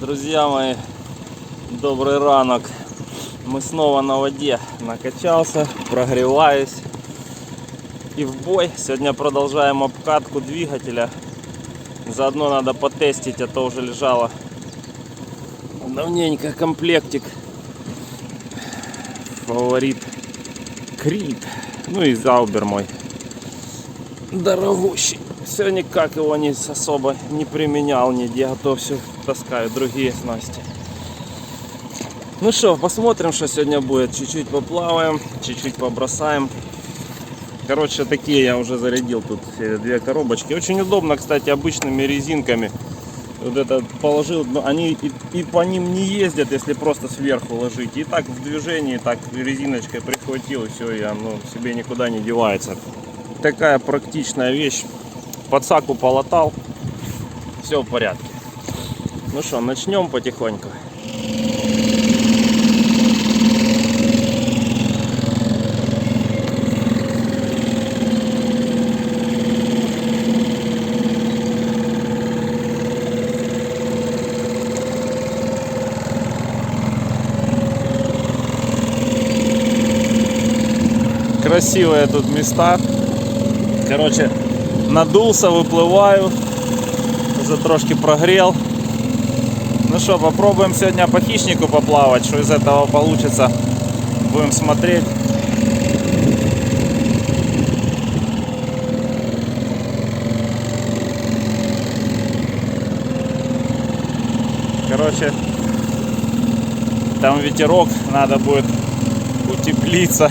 Друзья мои, добрый ранок. Мы снова на воде. Накачался, прогреваюсь и в бой. Сегодня продолжаем обкатку двигателя. Заодно надо потестить, а то уже лежало давненько комплектик. Фаворит Крид. Ну и Заубер мой дорогущий. Все никак его не особо не применял нигде, а то все таскаю другие снасти. Ну что, посмотрим, что сегодня будет. Чуть-чуть поплаваем, чуть-чуть побросаем. Короче, такие я уже зарядил тут две коробочки. Очень удобно, кстати, обычными резинками. Вот это положил, они и по ним не ездят, если просто сверху ложить. И так в движении, так резиночкой прихватил, и все, и оно себе никуда не девается. Такая практичная вещь. Подсаку полотал, все в порядке. Ну что, начнем потихоньку. Красивые тут места. Короче, надулся, выплываю, уже трошки прогрел. Ну что, попробуем сегодня по хищнику поплавать, что из этого получится, будем смотреть. Короче, там ветерок, надо будет утеплиться.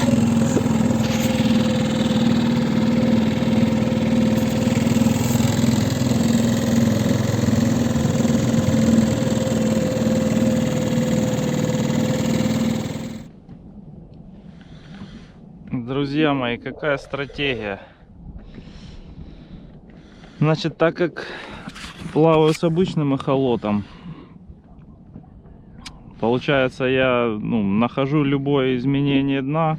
Друзья мои, какая стратегия? Значит, так как плаваю с обычным эхолотом, получается, я нахожу любое изменение дна.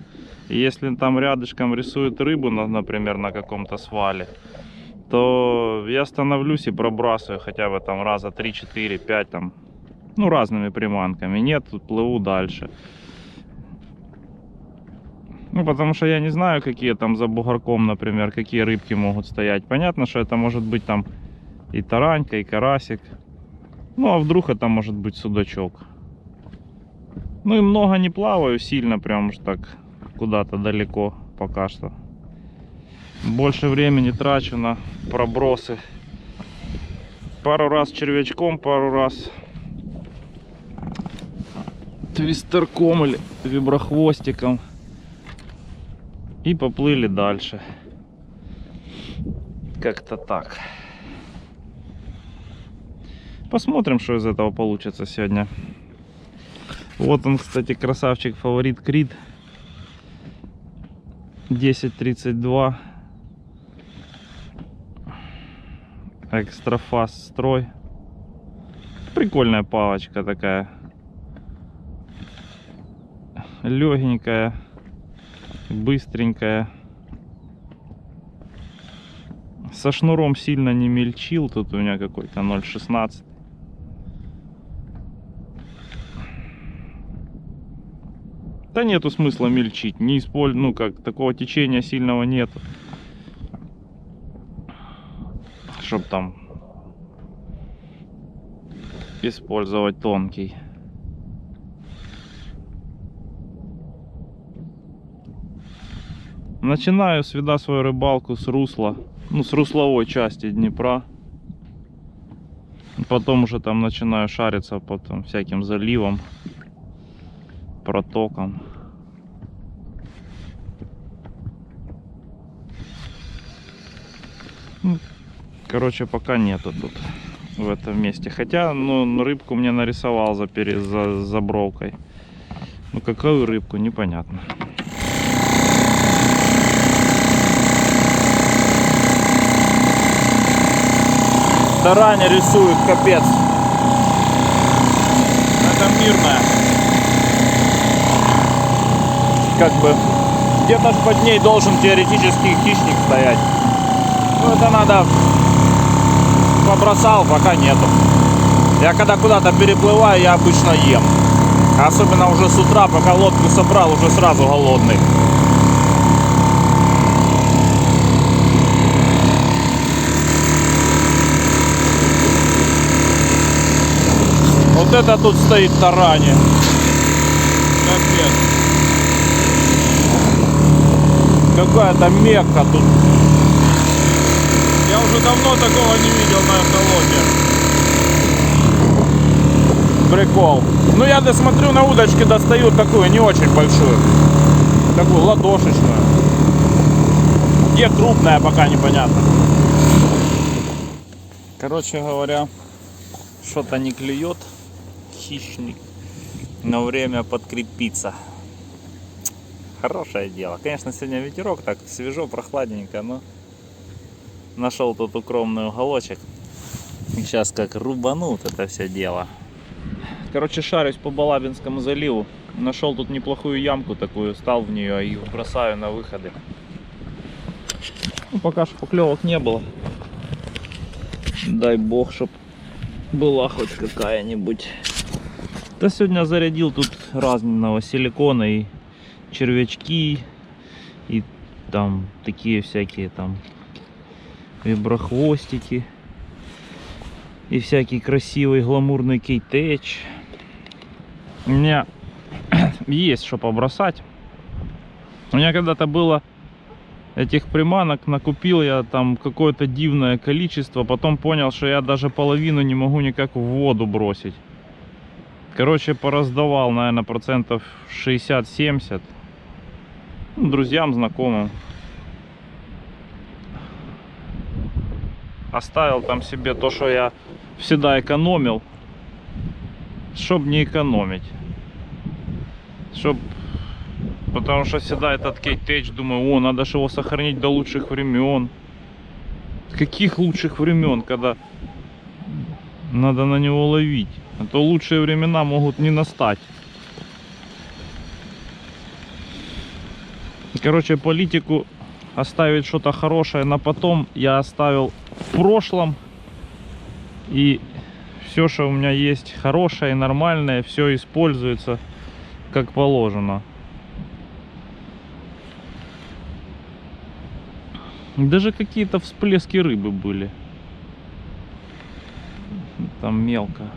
И если там рядышком рисует рыбу, например, на каком-то свале, то я становлюсь и пробрасываю хотя бы там раза 3, 4, 5 там, разными приманками. Нет, тут плыву дальше. Потому что я не знаю, какие там за бугорком, например, какие рыбки могут стоять. Понятно, что это может быть там и таранька, и карасик. А вдруг это может быть судачок. И много не плаваю сильно, прям уж так куда-то далеко пока что. Больше времени трачу на пробросы. Пару раз червячком, пару раз твистерком или виброхвостиком. И поплыли дальше. Как-то так. Посмотрим, что из этого получится сегодня. Вот он, кстати, красавчик, фаворит Крид. 1032. Экстрафаст строй. Прикольная палочка такая. Легенькая. Быстренькая. Со шнуром сильно не мельчил. Тут у меня какой-то 0,16. Да нету смысла мельчить. Не использую, как такого течения сильного нету. Чтоб там использовать тонкий. Начинаю всегда свою рыбалку с русла, с русловой части Днепра. Потом уже там начинаю шариться по всяким заливам, протокам. Короче, пока нету тут в этом месте. Хотя, рыбку мне нарисовал за бровкой. Какую рыбку, непонятно. Тараня рисует, капец. Это мирная. Как бы где-то под ней должен теоретически хищник стоять. Это надо побросал, пока нету. Я когда куда-то переплываю, я обычно ем. Особенно уже с утра, пока лодку собрал, уже сразу голодный. Вот это тут стоит тарани. Капец. Какая-то Мекка тут. Я уже давно такого не видел на эхолоте. Прикол. Ну я досмотрю на удочке, достаю такую не очень большую. Такую ладошечную. Где крупная, пока непонятно. Короче говоря, что-то не клюет. Хищник. Но время подкрепиться. Хорошее дело. Конечно, сегодня ветерок, так свежо, прохладненько, но нашел тут укромный уголочек. И сейчас как рубанут это все дело. Короче, шарюсь по Балабинскому заливу. Нашел тут неплохую ямку такую, стал в нее и бросаю на выходы. Ну, пока что поклевок не было. Дай бог, чтоб была хоть какая-нибудь. Да сегодня зарядил тут разного силикона и червячки, и там такие всякие там виброхвостики, и всякий красивый гламурный кейтеч. У меня есть что побросать. У меня когда-то было этих приманок, накупил я там какое-то дивное количество, потом понял, что я даже половину не могу никак в воду бросить. Короче, пораздавал, наверное, процентов 60-70 друзьям, знакомым. Оставил там себе то, что я всегда экономил, чтоб не экономить. Потому что всегда этот кейтеч, думаю, о, надо же его сохранить до лучших времен. Каких лучших времен, когда надо на него ловить? А то лучшие времена могут не настать. Короче, политику оставить что-то хорошее на потом я оставил в прошлом. И все, что у меня есть хорошее и нормальное, все используется как положено. Даже какие-то всплески рыбы были. Там мелко.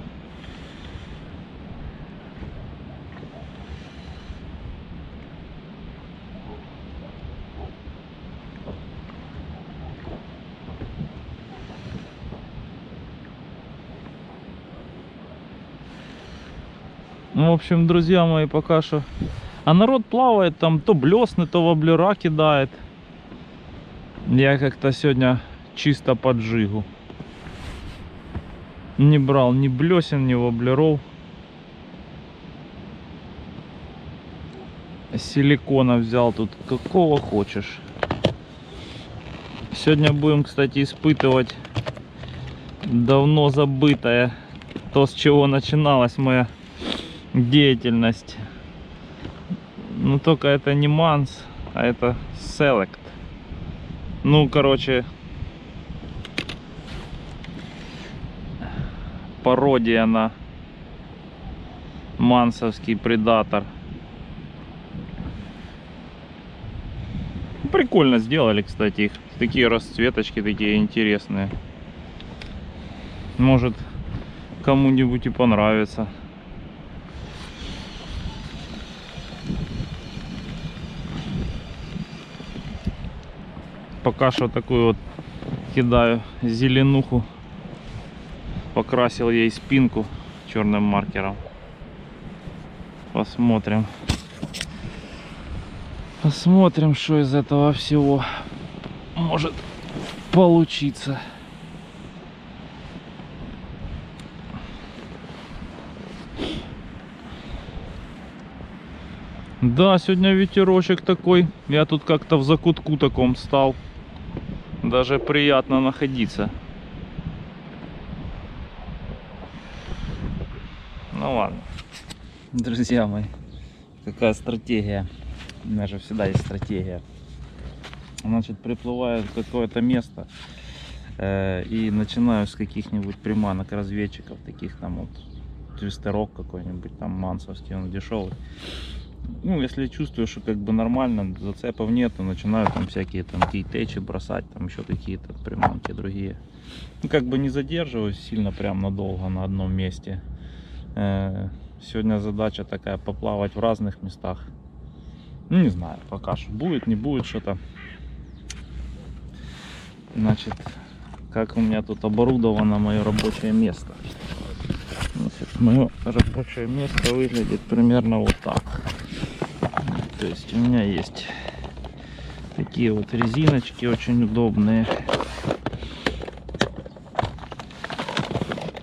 Ну, в общем, друзья мои, пока что. А народ плавает там, то блесны, то воблера кидает. Я как-то сегодня чисто по джигу. Не брал ни блесен, ни воблеров. Силикона взял тут какого хочешь. Сегодня будем, кстати, испытывать давно забытое, то, с чего начиналась моя деятельность. Ну, только это не манс, а это селект. Ну, короче, пародия на мансовский предатор. Прикольно сделали, кстати, их. Такие расцветочки, такие интересные. Может, кому-нибудь и понравится. Пока что такую вот кидаю зеленуху. Покрасил ей спинку черным маркером. Посмотрим. Посмотрим, что из этого всего может получиться. Да, сегодня ветерочек такой. Я тут как-то в закутку таком стал. Даже приятно находиться. Ну ладно. Друзья мои, какая стратегия. У меня же всегда есть стратегия. Значит, приплываю в какое-то место, И начинаю с каких-нибудь приманок разведчиков, таких там вот твистерок какой-нибудь, там мансовский, он дешевый. Ну, если чувствую, что как бы нормально, зацепов нет, то начинаю там всякие там кейтечи бросать, там еще какие-то приманки другие. Ну, как бы не задерживаюсь сильно прям надолго на одном месте. Сегодня задача такая, поплавать в разных местах. Ну, не знаю, пока что будет, не будет что-то. Значит, как у меня тут оборудовано мое рабочее место. Значит, мое рабочее место выглядит примерно вот так. То есть у меня есть такие вот резиночки очень удобные.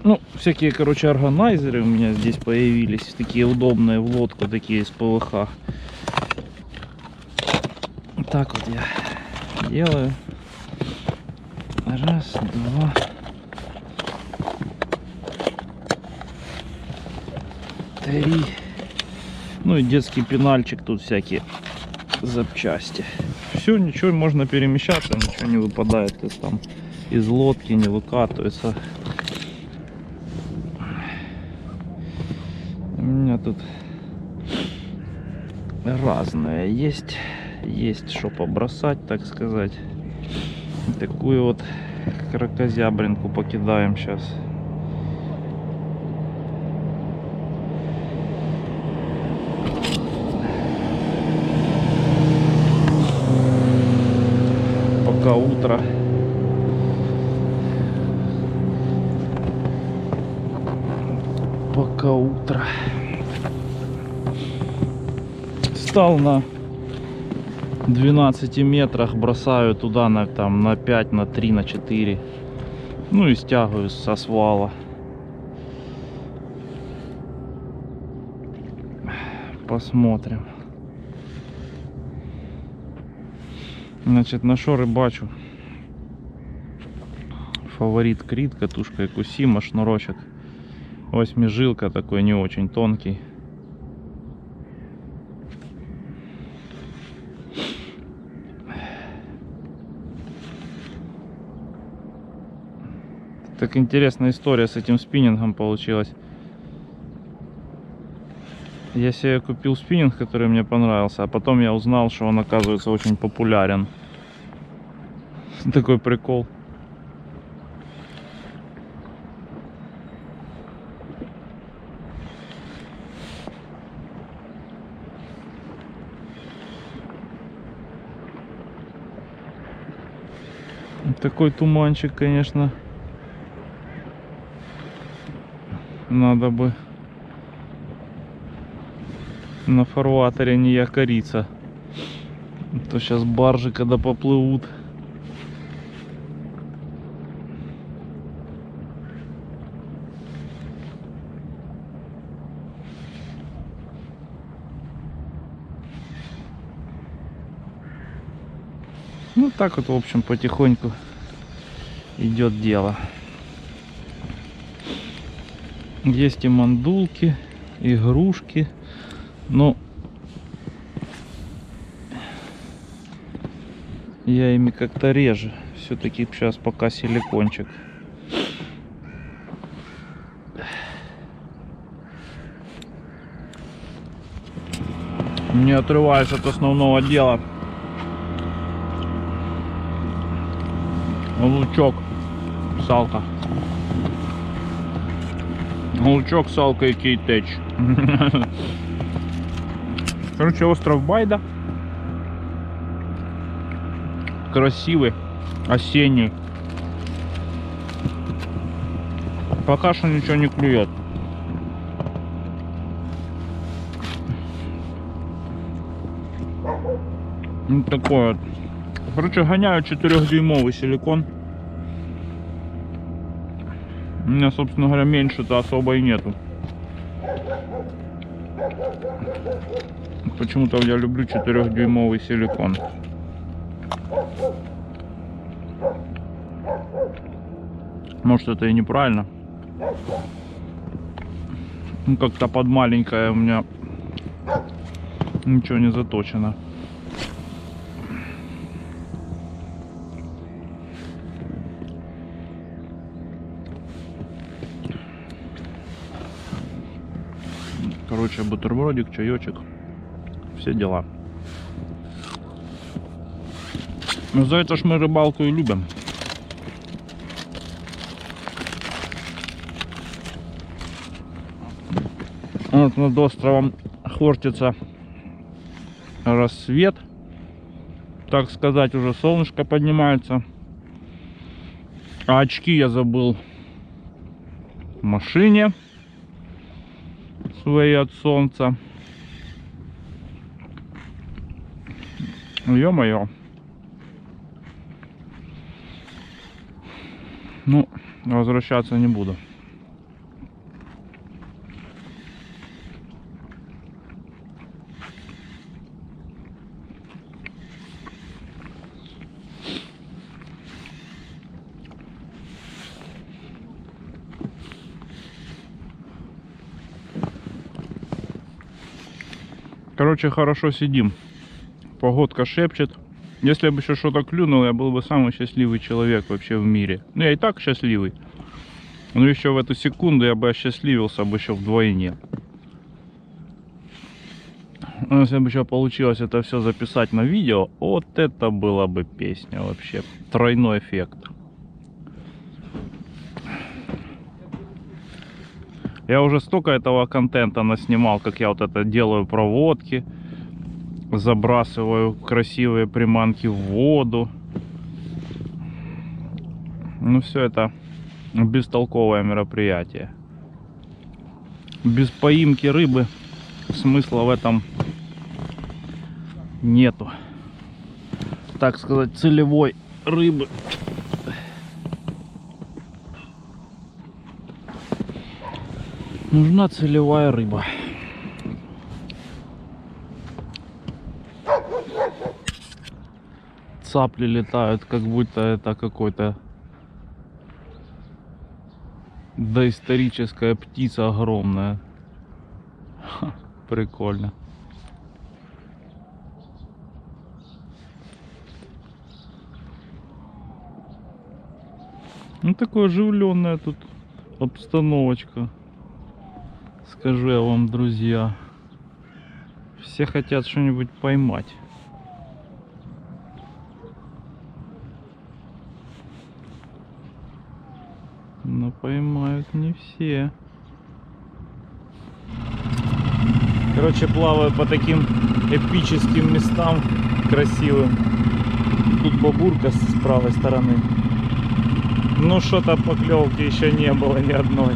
Ну, всякие, короче, органайзеры у меня здесь появились. Такие удобные в лодку, такие из ПВХ. Так вот я делаю. Раз, два. Три. Ну и детский пенальчик, тут всякие запчасти. Все, ничего, можно перемещаться, ничего не выпадает из лодки, не выкатывается. У меня тут разное есть. Есть что побросать, так сказать. Такую вот кракозябринку покидаем сейчас. Пока утро. Пока утро. Стал на 12 метрах, бросаю туда на 5, на 3, на 4. Ну и стягиваю со свала. Посмотрим. Значит, на что рыбачу? Фаворит Крит, катушка Экусима, шнурочек 8-жилка, такой не очень тонкий. Так интересная история с этим спиннингом получилась. Я себе купил спиннинг, который мне понравился, а потом я узнал, что он, оказывается, очень популярен. Такой прикол. Такой туманчик, конечно. Надо бы на фарватере не якориться. То сейчас баржи, когда поплывут. Ну так вот, в общем, потихоньку идет дело. Есть и мандулки, игрушки, но я ими как-то реже. Все-таки сейчас пока силикончик. Не отрываюсь от основного дела. Лучок, салка. Лучок, салка и кейтеч. Короче, остров Байда. Красивый, осенний. Пока что ничего не клюет. Вот такой вот. Короче, гоняю 4-дюймовый силикон. У меня, собственно говоря, меньше-то особо и нету. Почему-то я люблю 4-дюймовый силикон. Может, это и неправильно. Ну, как-то под маленькое у меня ничего не заточено. Короче, бутербродик, чаечек. Все дела. Ну за это ж мы рыбалку и любим. Вот над островом Хортица рассвет. Так сказать, уже солнышко поднимается. А очки я забыл в машине свои от солнца. Ё-моё. Ну, возвращаться не буду. Короче, хорошо сидим. Погодка шепчет. Если бы еще что-то клюнул, я был бы самый счастливый человек вообще в мире. Ну, я и так счастливый. Но еще в эту секунду я бы осчастливился бы еще вдвойне. Но если бы еще получилось это все записать на видео, вот это была бы песня вообще. Тройной эффект. Я уже столько этого контента наснимал, как я вот это делаю проводки. Забрасываю красивые приманки в воду. Ну все это бестолковое мероприятие. Без поимки рыбы смысла в этом нету. Так сказать, целевой рыбы. Нужна целевая рыба. Цапли летают, как будто это какой-то доисторическая птица огромная. Ха, прикольно. Ну такое оживленная тут обстановочка. Скажу я вам, друзья. Все хотят что-нибудь поймать. Но поймают не все. Короче, плаваю по таким эпическим местам красивым. Тут бабурка с правой стороны. Ну что-то поклевки еще не было ни одной.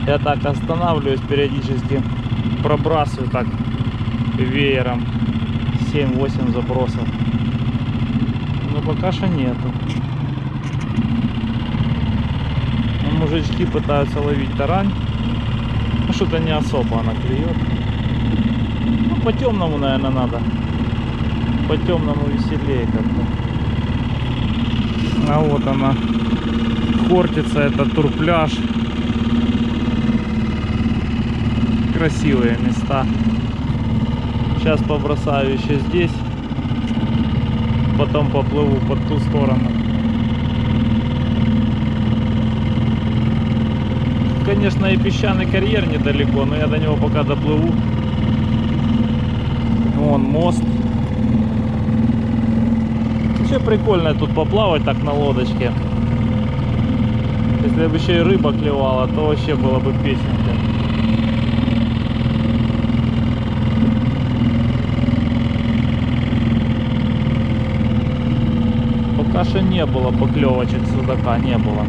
Я так останавливаюсь периодически, пробрасываю так веером 7-8 забросов. Но пока что нету. Мужички пытаются ловить тарань. Ну что-то не особо она клюет. Ну по темному, наверное, надо. По темному веселее как-то. А вот она. Хортица, это турпляж. Красивые места. Сейчас побросаю еще здесь. Потом поплыву под ту сторону. Конечно, и песчаный карьер недалеко, но я до него пока доплыву. Вон мост. Вообще прикольно тут поплавать так на лодочке. Если бы еще и рыба клевала, то вообще было бы песенка. Пока что не было поклевочек судака, не было.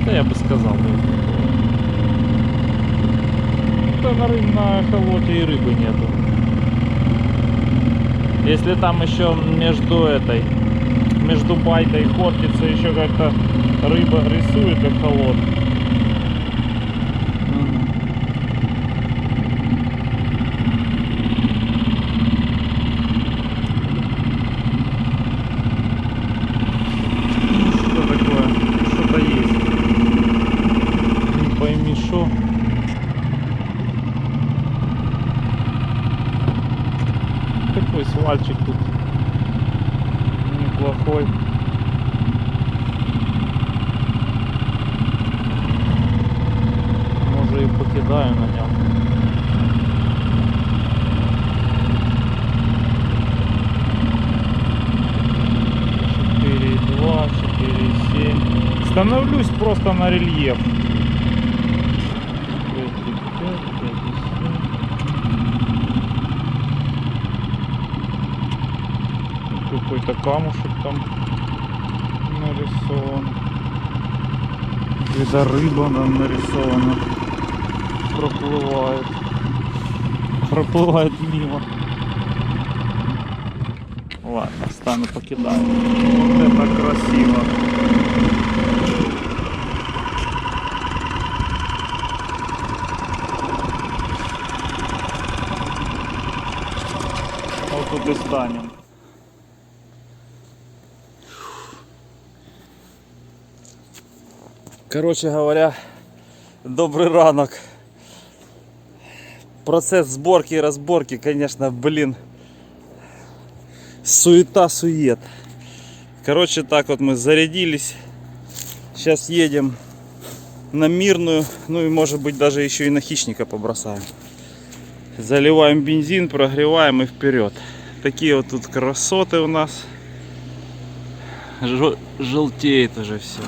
Да я бы сказал, да на холоте и рыбы нету. Если там еще между байкой и хортицей еще как-то рыба рисует как холод. Что такое? Что-то есть. Не пойми шо. Такой свальчик тут неплохой. кидаю на нем. Два, 4,7. Становлюсь просто на рельеф. 5,5, 5,7. Какой-то камушек там нарисован. Какая-то рыба там нарисована. Проплывает мимо. Ладно, стану покидаю. Вот это красиво. Вот тут и станем. Короче говоря, добрый ранок. Процесс сборки и разборки, конечно, блин, суета-сует. Короче, так вот мы зарядились. Сейчас едем на Мирную. Ну и может быть даже еще и на Хищника побросаем. Заливаем бензин, прогреваем и вперед. Такие вот тут красоты у нас. Желтеет уже все.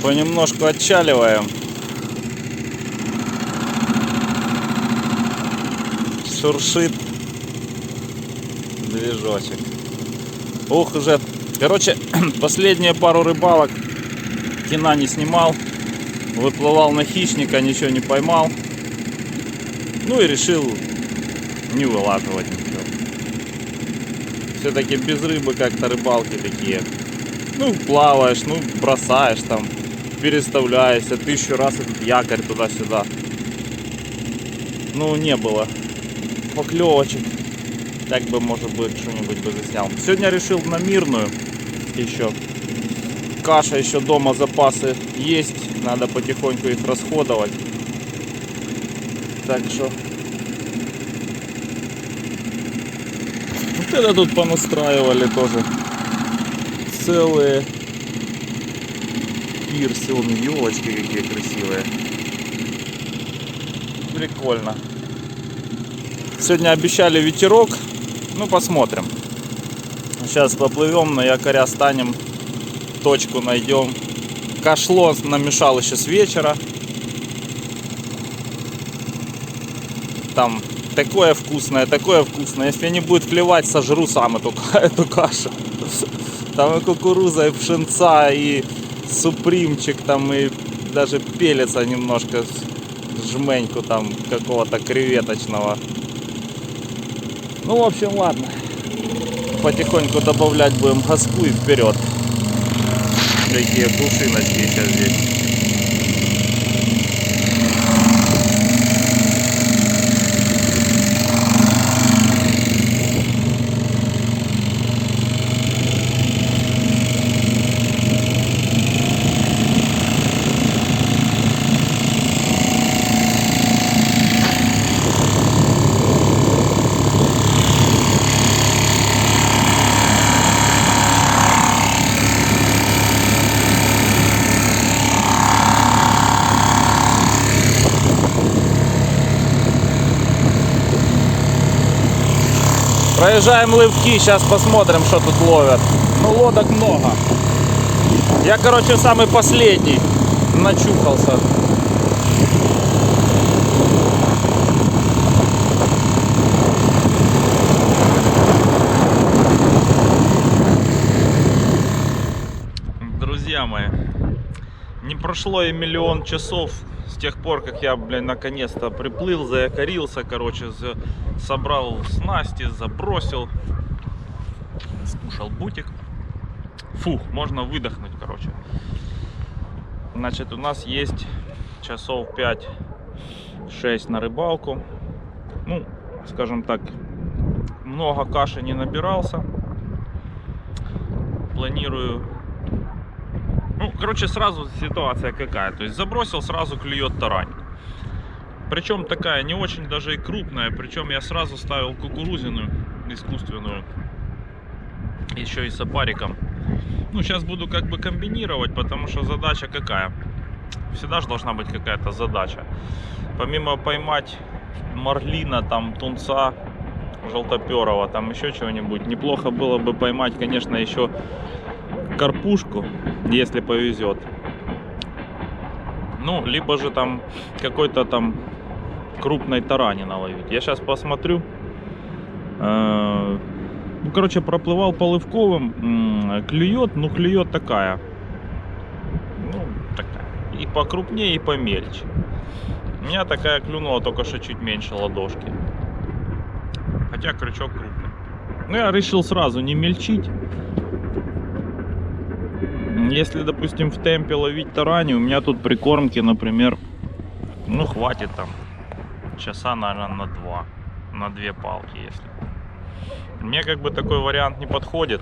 Понемножку отчаливаем. Шуршит движочек. Ух, уже. Короче, последние пару рыбалок кино не снимал. Выплывал на Хищника, ничего не поймал. Ну и решил не вылаживать ничего. Все-таки без рыбы как-то рыбалки такие. Ну, плаваешь, ну, бросаешь там, переставляешься 1000 раз этот якорь туда-сюда. Ну, не было поклевочек. Так бы, может быть, что-нибудь бы заснял. Сегодня решил на Мирную еще. Каша еще дома, запасы есть. Надо потихоньку их расходовать. Так что... Вот это тут понастраивали тоже. Целые пирсы, вон елочки какие красивые. Прикольно. Сегодня обещали ветерок. Ну, посмотрим. Сейчас поплывем, на якоря станем, точку найдем. Кашло намешал еще с вечера. Там такое вкусное, такое вкусное. Если не будет клевать, сожру сам эту кашу. Там и кукуруза, и пшенца, и супримчик, там и даже пелится немножко, жменьку там какого-то креветочного. Ну, в общем, ладно. Потихоньку добавлять будем газку и вперед. Такие кувшиночки сейчас здесь. Проезжаем лывки, сейчас посмотрим, что тут ловят. Ну, лодок много. Я, короче, самый последний начухался. Друзья мои, не прошло и 1 000 000 часов с тех пор, как я, блин, наконец-то приплыл, заякорился, короче, собрал снасти, забросил, скушал бутик. Фу, можно выдохнуть, короче. Значит, у нас есть часов 5-6 на рыбалку. Ну, скажем так, много каши не набирался. Планирую... Ну, короче, сразу ситуация какая. То есть забросил, сразу клюет тарань. Причем такая не очень даже и крупная. Причем я сразу ставил кукурузину искусственную. Еще и с опариком. Ну, сейчас буду как бы комбинировать, потому что задача какая? Всегда же должна быть какая-то задача. Помимо поймать марлина, там, тунца, желтоперого, там еще чего-нибудь, неплохо было бы поймать, конечно, еще карпушку, если повезет. Ну, либо же там какой-то там крупной тарани наловить. Я сейчас посмотрю. Ну, короче, проплывал полывковым, клюет, ну, клюет такая. Ну, такая. И покрупнее, и помельче. У меня такая клюнула, только что чуть меньше ладошки. Хотя крючок крупный. Ну, я решил сразу не мельчить. Если, допустим, в темпе ловить тарани, у меня тут прикормки, например, ну, хватит там часа, наверное, на 2. На 2 палки, если. Мне как бы такой вариант не подходит.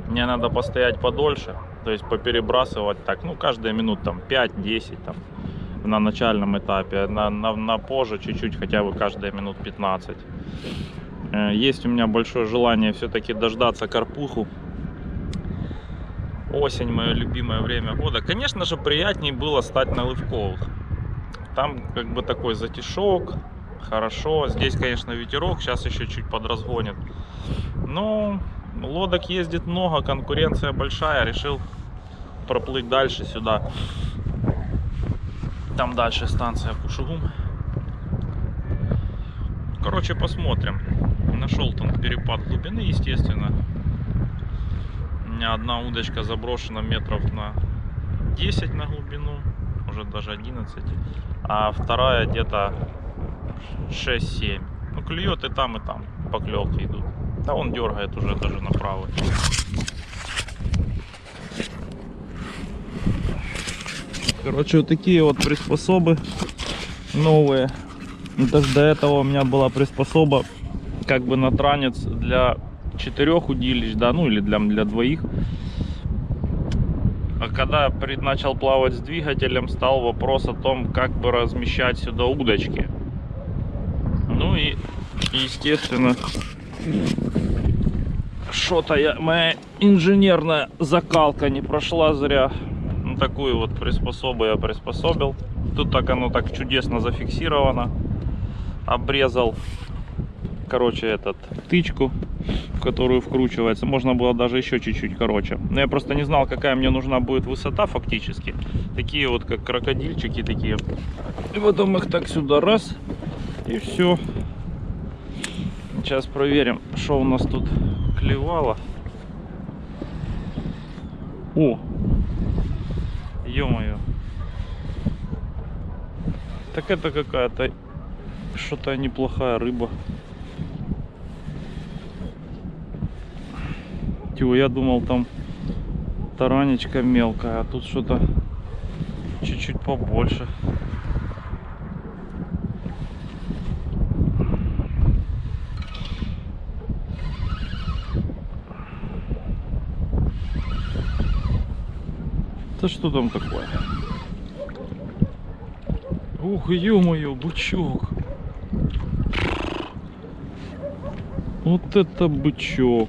Мне надо постоять подольше. То есть поперебрасывать так, ну, каждые минут там 5-10 там на начальном этапе. На позже чуть-чуть, хотя бы каждые минут 15. Есть у меня большое желание все-таки дождаться карпуху. Осень, мое любимое время года. Конечно же, приятнее было стать на лывковых. Там как бы такой затишок. Хорошо. Здесь, конечно, ветерок. Сейчас еще чуть подразгонит. Но лодок ездит много, конкуренция большая. Решил проплыть дальше сюда. Там дальше станция Кушугум. Короче, посмотрим. Нашел там перепад глубины, естественно. У меня одна удочка заброшена метров на 10 на глубину. Уже даже 11. А вторая где-то 6-7. Ну, клюет и там поклевки идут. Да он дергает уже даже на правый. Короче, вот такие вот приспособы новые. Это ж до этого у меня была приспособа как бы на транец для 4 удилищ, да, ну или для 2. А когда я начал плавать с двигателем, стал вопрос о том, как бы размещать сюда удочки. Ну и, естественно, что-то моя инженерная закалка не прошла зря. Ну, такую вот приспособу я приспособил. Тут так оно так чудесно зафиксировано. Обрезал, короче, тычку, в которую вкручивается. Можно было даже еще чуть-чуть короче. Но я просто не знал, какая мне нужна будет высота фактически. Такие вот, как крокодильчики такие. И потом их так сюда раз. И все. Сейчас проверим, что у нас тут клевало. О! Ё-моё. Так это какая-то что-то неплохая рыба. Тьфу, я думал там таранечка мелкая, а тут что-то чуть-чуть побольше. Это что там такое? Ух, ё-моё, бычок. Вот это бычок.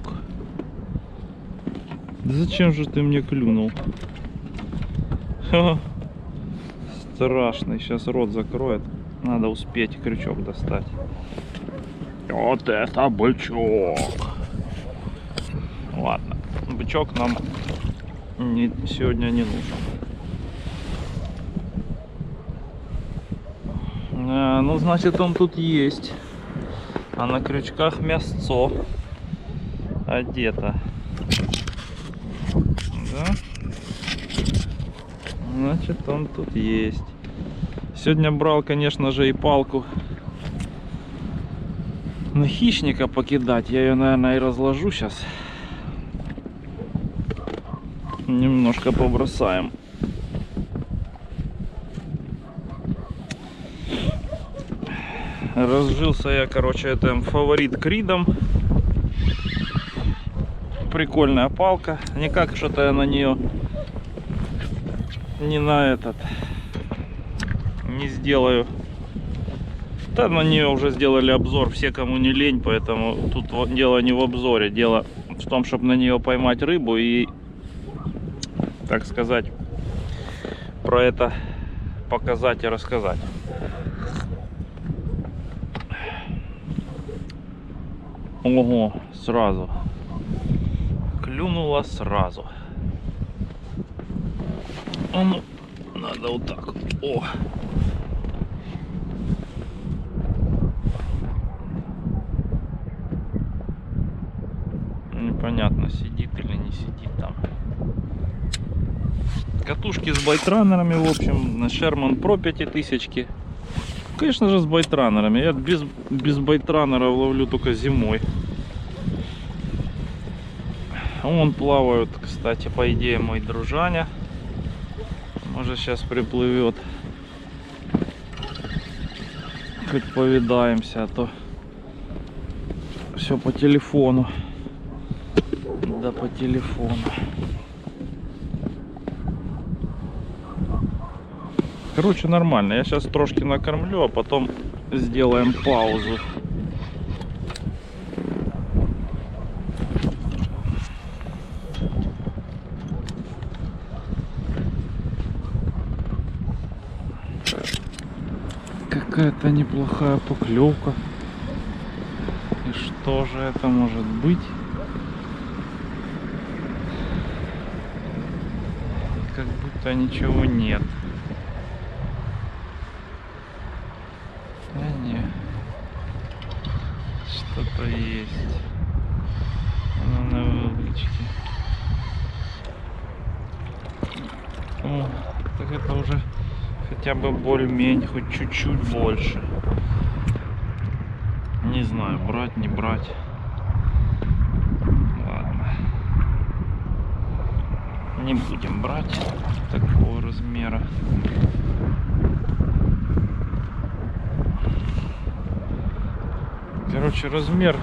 Да зачем же ты мне клюнул? Ха-ха. Страшный. Сейчас рот закроет. Надо успеть крючок достать. Вот это бычок. Ладно. Бычок нам сегодня не нужен. Ну, значит, он тут есть. А на крючках мясцо одето. Да? Значит, он тут есть. Сегодня брал, конечно же, и палку на хищника покидать. Я ее, наверное, и разложу сейчас. Немножко побросаем. Разжился я, короче, это фаворит Кридом. Прикольная палка. Никак что-то я на нее не не сделаю. Да, на нее уже сделали обзор, все, кому не лень, поэтому тут дело не в обзоре, дело в том, чтобы на нее поймать рыбу и, так сказать, про это показать и рассказать. Ого, сразу. Клюнула сразу. Ну, надо вот так. О. Непонятно, сидит или не сидит там. Катушки с байтранерами, в общем, на Sherman Pro 5000. Конечно же, с байтранерами. Я без байтранеров ловлю только зимой. Вон плавают, кстати, по идее, мой дружаня. Может, сейчас приплывет. Хоть повидаемся, а то все по телефону. Да, по телефону. Короче, нормально. Я сейчас трошки накормлю, а потом сделаем паузу. Какая-то неплохая поклевка. И что же это может быть? Как будто ничего нет. Да не. Что-то есть. Оно на вылычке. О, так это уже хотя бы более-менее, хоть чуть-чуть больше. Не знаю, брать, не брать. Ладно. Не будем брать такого размера. Короче, размер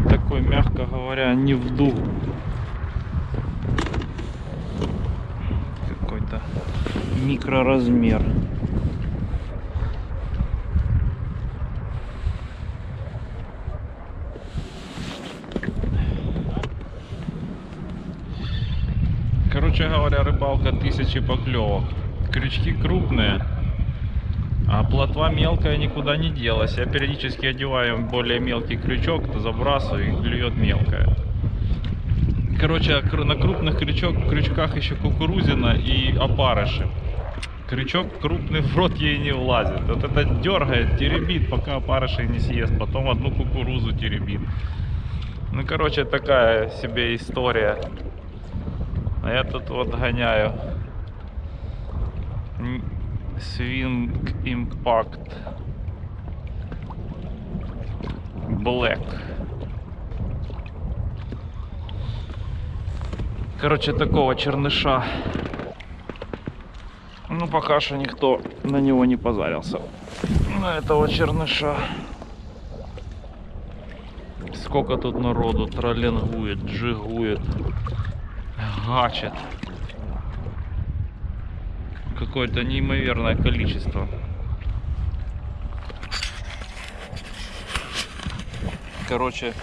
такой, мягко говоря, не в дух. Какой-то микроразмер. Короче говоря, рыбалка 1000 поклевок. Крючки крупные, а плотва мелкая никуда не делась. Я периодически одеваю более мелкий крючок, забрасываю и клюет мелкая. Короче, на крупных крючках еще кукурузина и опарыши. Крючок крупный в рот ей не влазит. Вот это дергает, теребит, пока опарышей не съест. Потом одну кукурузу теребит. Ну, короче, такая себе история. А я тут вот гоняю Swing Impact Black. Короче, такого черныша. Ну, пока что никто на него не позарился. На этого черныша. Сколько тут народу троллингует, джигует, гачет. Какое-то неимоверное количество. Короче,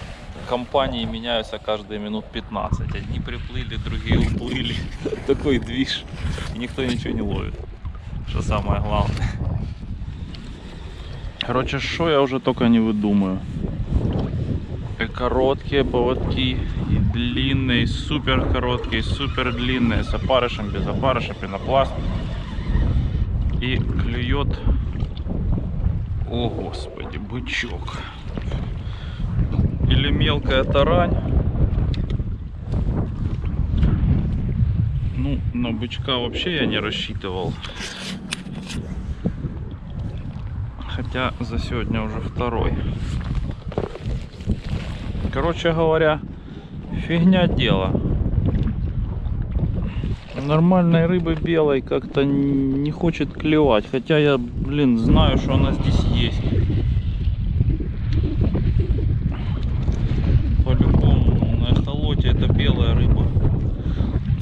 компании меняются каждые минут 15. Одни приплыли, другие уплыли. Такой движ. И никто ничего не ловит. Что самое главное. Короче, что я уже только не выдумаю. И короткие поводки, и длинные, и супер короткие, и супер длинные, с опарышем, без опарыша, пенопласт. И клюет, о господи, бычок. Или мелкая тарань. Ну, на бычка вообще я не рассчитывал. Хотя за сегодня уже второй. Короче говоря, фигня дело. Нормальной рыбы белой как-то не хочет клевать. Хотя я, блин, знаю, что она здесь есть. По-любому, на эхолоте это белая рыба.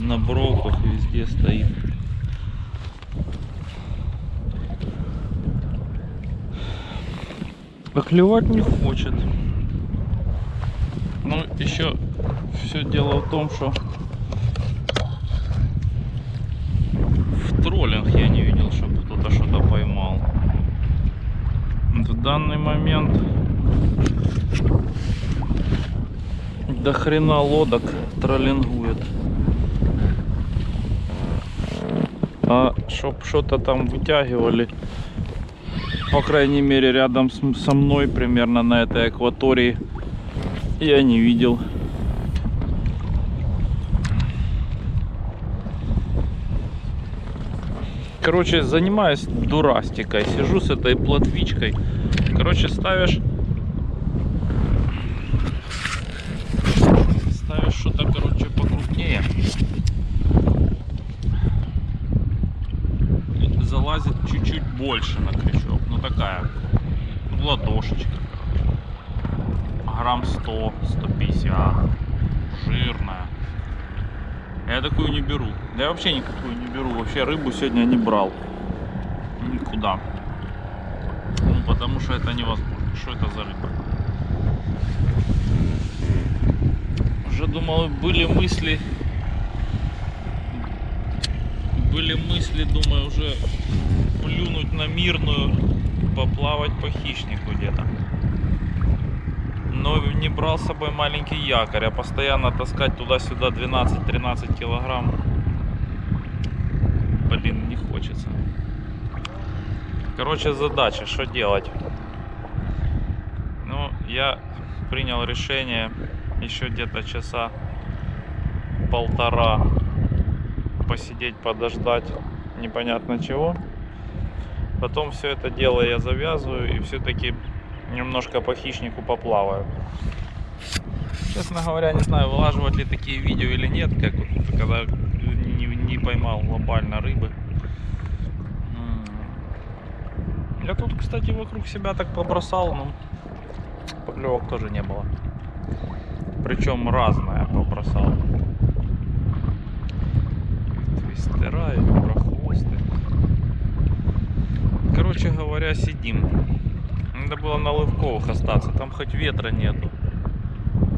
На бровках везде стоит. А клевать не хочет. Ну, еще все дело в том, что в троллинг я не видел, чтобы кто-то что-то поймал. В данный момент до хрена лодок троллингует. А чтоб что-то там вытягивали, по крайней мере рядом со мной, примерно на этой акватории, я не видел. Короче, занимаюсь дурастикой, сижу с этой плотвичкой. Короче, ставишь что-то, короче, покрупнее, залазит чуть-чуть больше на крючок. Ну такая ладошечка, грамм 100-150, жирная. Я такую не беру. Да я вообще никакую не беру. Вообще рыбу сегодня не брал. Никуда. Ну, потому что это невозможно. Что это за рыба? Уже думал, были мысли, думаю, уже плюнуть на мирную, поплавать по хищнику где-то. Но не брал с собой маленький якорь, а постоянно таскать туда-сюда 12-13 килограмм, блин, не хочется. Короче, задача, что делать? Ну, я принял решение еще где-то часа полтора посидеть, подождать непонятно чего. Потом все это дело я завязываю и все-таки немножко по хищнику поплаваю. Честно говоря, не знаю, вылаживать ли такие видео или нет, как вот, когда не поймал глобально рыбы. Я тут, кстати, вокруг себя так побросал, но поклевок тоже не было. Причем разное побросал. Твистера и прохвосты. Короче говоря, сидим. Надо было на Лывковых остаться, там хоть ветра нету.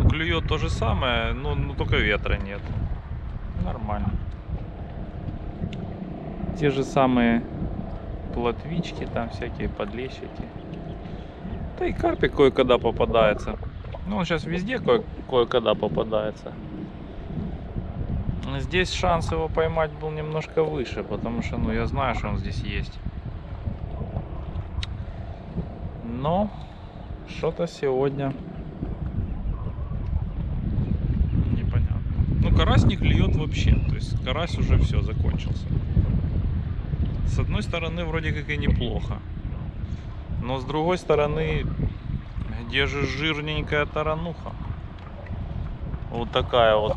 Клюет то же самое, но только ветра нет. Нормально. Те же самые плотвички, там всякие подлещики. Да и карпик кое-когда попадается. Ну, он сейчас везде кое-когда попадается. Здесь шанс его поймать был немножко выше, потому что, ну, я знаю, что он здесь есть. Но что-то сегодня непонятно. Ну, карась не клюет вообще. То есть карась уже все, закончился. С одной стороны, вроде как и неплохо. Но с другой стороны, где же жирненькая тарануха? Вот такая вот.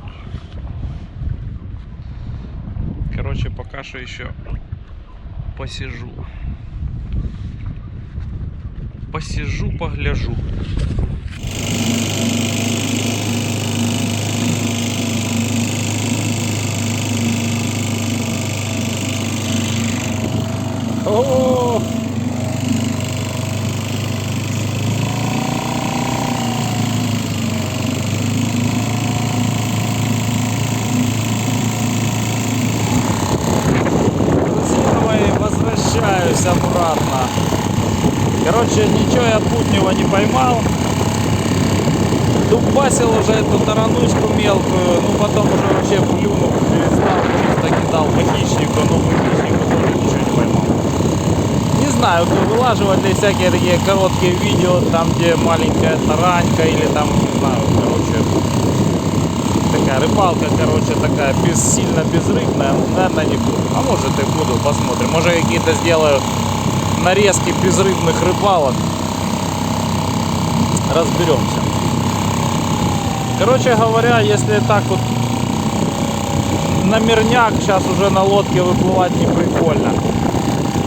Короче, пока что еще посижу. Посижу, погляжу. О! Друзья мои, возвращаюсь обратно. Короче, ничего я путнего не поймал. Дубасил уже эту таранучку мелкую. Ну, потом уже вообще плюнул, перестал, чисто кидал по хищнику. Но по хищнику тоже ничего не поймал. Не знаю, вылаживать ли всякие такие короткие видео, там где маленькая таранька или там, не знаю, короче, такая рыбалка, короче, такая сильно безрыбная. Ну, наверное, не буду. А может и буду, посмотрим. Может какие-то сделаю нарезки безрыбных рыбалок. Разберемся. Короче говоря, если так вот на мирняк сейчас уже на лодке выплывать не прикольно.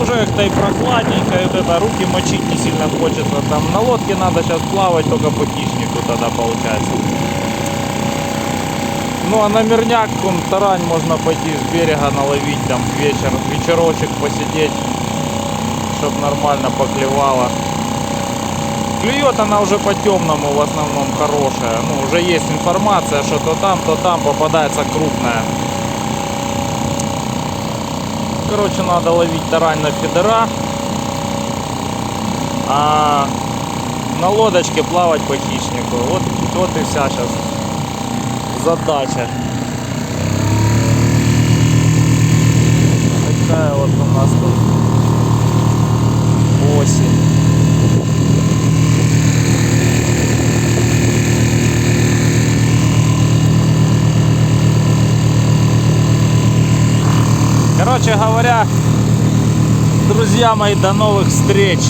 Уже как-то и прохладненько, и вот это руки мочить не сильно хочется. Там на лодке надо сейчас плавать только по хищнику тогда получается. Ну а на мирняк, тарань можно пойти с берега наловить, там вечерочек посидеть, чтоб нормально поклевало. Клюет она уже по темному в основном хорошая. Ну, уже есть информация, что то там попадается крупная. Короче, надо ловить тарань на фидера, а на лодочке плавать по хищнику. Вот и вся сейчас задача. Такая вот у нас тут осень. Короче говоря, друзья мои, до новых встреч!